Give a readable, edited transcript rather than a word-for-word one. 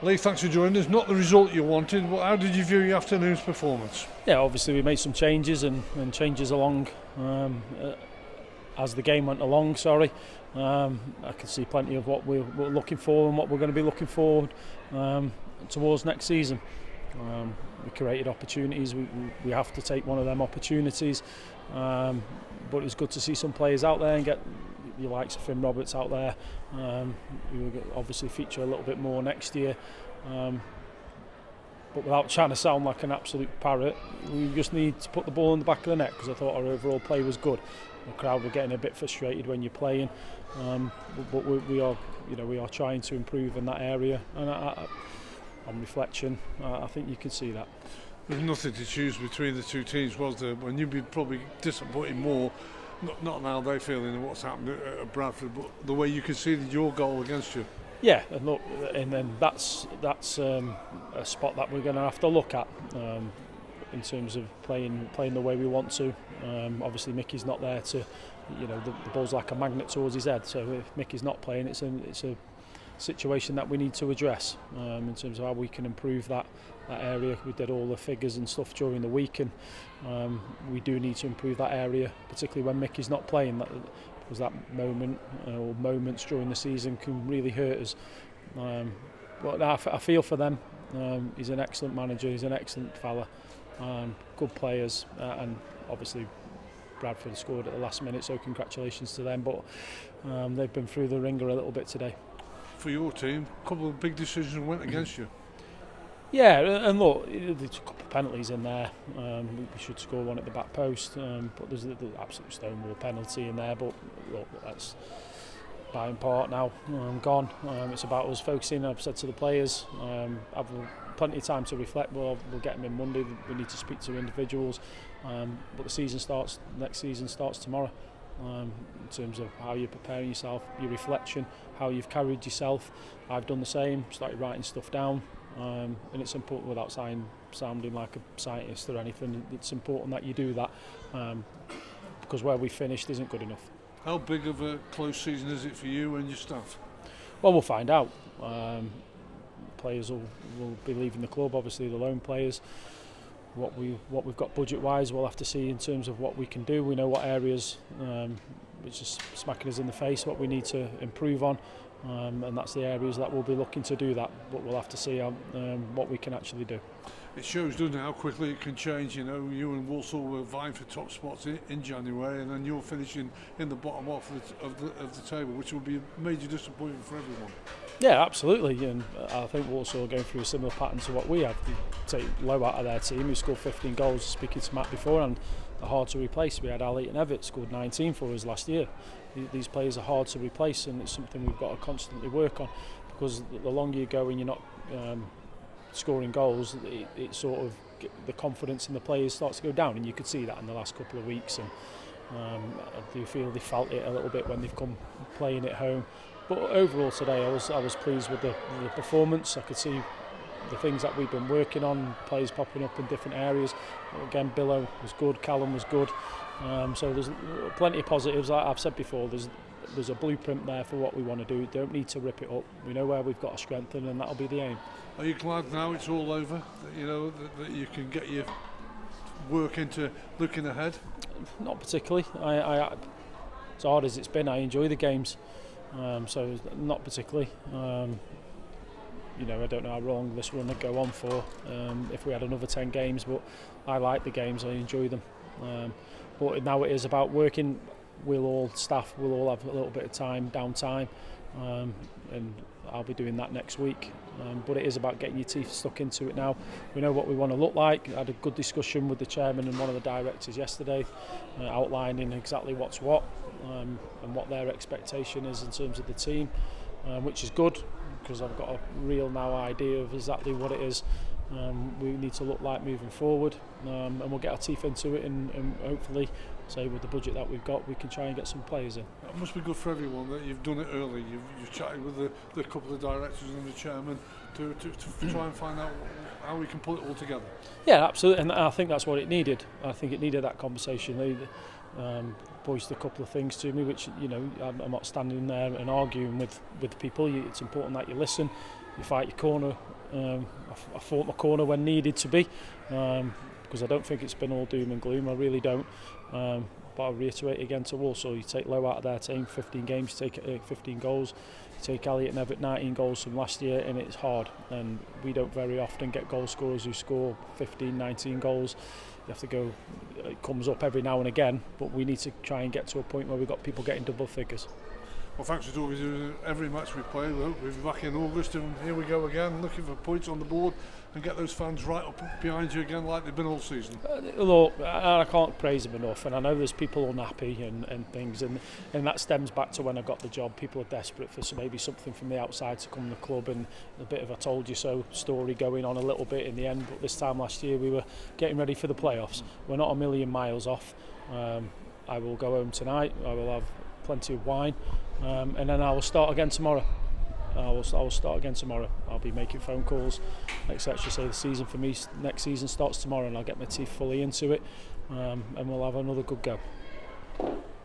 Lee, thanks for joining us. Not the result you wanted, but how did you view your afternoon's performance? Yeah, obviously we made some changes and changes along as the game went along. I can see plenty of what we're looking for and what we're going to be looking forward towards next season. We created opportunities. We have to take one of them opportunities. But it's good to see some players out there and get the likes of Finn Roberts out there. We will obviously feature a little bit more next year. But without trying to sound like an absolute parrot, we just need to put the ball in the back of the net, because I thought our overall play was good. The crowd were getting a bit frustrated when you're playing, but we are trying to improve in that area. And on reflection, I think you can see that. There's nothing to choose between the two teams, was there? When you'd be probably disappointed more, not how they feeling and what's happened at Bradford, but the way you conceded your goal against you. Yeah, and look, and then that's a spot that we're going to have to look at in terms of playing the way we want to. Obviously, Mickey's not there to, the ball's like a magnet towards his head. So if Mickey's not playing, it's a situation that we need to address in terms of how we can improve that area. We did all the figures and stuff during the week, and we do need to improve that area, particularly when Mickey's not playing. Because that moment or moments during the season can really hurt us. But I feel for them. He's an excellent manager. He's an excellent fella. Good players, and obviously Bradford scored at the last minute, so congratulations to them. But they've been through the ringer a little bit today. For your team, a couple of big decisions went against you. Yeah, and look, there's a couple of penalties in there. We should score one at the back post, but there's the absolute stonewall penalty in there. But look, that's by and part now gone. It's about us focusing. I've said to the players, I've plenty of time to reflect. We'll get them in Monday. We need to speak to individuals, but the next season starts tomorrow. In terms of how you're preparing yourself, your reflection, how you've carried yourself. I've done the same, started writing stuff down, and it's important, without sounding like a scientist or anything, it's important that you do that, because where we finished isn't good enough. How big of a close season is it for you and your staff? Well, we'll find out. Players will be leaving the club, obviously the loan players. What we've got budget-wise, we'll have to see in terms of what we can do. We know what areas, which is smacking us in the face, what we need to improve on, and that's the areas that we'll be looking to do that. But we'll have to see what we can actually do. It shows, doesn't it, how quickly it can change. You and Walsall were vying for top spots in January, and then you're finishing in the bottom half of the table, which will be a major disappointment for everyone. Yeah, absolutely, and I think Walsall are going through a similar pattern to what we have. They take low out of their team, who scored 15 goals, speaking to Matt before, and they're hard to replace. We had Ali and Everett scored 19 for us last year. These players are hard to replace, and it's something we've got to constantly work on, because the longer you go and you're not scoring goals, it sort of, the confidence in the players starts to go down, and you could see that in the last couple of weeks. And I do feel they felt it a little bit when they've come playing at home. But overall today, I was pleased with the performance. I could see the things that we've been working on, players popping up in different areas. Again, Billow was good, Callum was good. So there's plenty of positives. Like I've said before, there's a blueprint there for what we want to do. We don't need to rip it up. We know where we've got to strengthen, and that'll be the aim. Are you glad now it's all over? That you can get your work into looking ahead? Not particularly. I as hard as it's been, I enjoy the games. So not particularly. I don't know how long this run would go on for if we had another 10 games, but I like the games, I enjoy them. But now it is about working. Staff will all have a little bit of downtime, and I'll be doing that next week. But it is about getting your teeth stuck into it now. We know what we want to look like. I had a good discussion with the chairman and one of the directors yesterday, outlining exactly what's what, and what their expectation is in terms of the team, which is good, because I've got a real now idea of exactly what it is we need to look like moving forward, and we'll get our teeth into it, and hopefully, say with the budget that we've got, we can try and get some players in. It must be good for everyone that you've done it early. You've chatted with the couple of directors and the chairman to try and find out how we can pull it all together. Yeah, absolutely, and I think that's what it needed. I think it needed that conversation. They voiced a couple of things to me, which I'm not standing there and arguing with people. It's important that you listen. you fight your corner. I fought my corner when needed to be, because I don't think it's been all doom and gloom. I really don't. But I'll reiterate again to Walsall, you take Low out of their team, 15 games, you take 15 goals. You take Elliot and Everett 19 goals from last year, and it's hard. And we don't very often get goal scorers who score 15, 19 goals. You have to go, it comes up every now and again, but we need to try and get to a point where we've got people getting double figures. Well, thanks for talking every match we play. We'll be back in August, and here we go again, looking for points on the board and get those fans right up behind you again like they've been all season. Look, I can't praise them enough, and I know there's people unhappy and things, and that stems back to when I got the job. People are desperate for maybe something from the outside to come to the club, and a bit of a told you so story going on a little bit in the end. But this time last year we were getting ready for the playoffs. We're not a million miles off. I will go home tonight. I will have plenty of wine, and then I will start again tomorrow. I will start again tomorrow. I'll be making phone calls, etc. So the season for me, next season starts tomorrow, and I'll get my teeth fully into it, and we'll have another good go.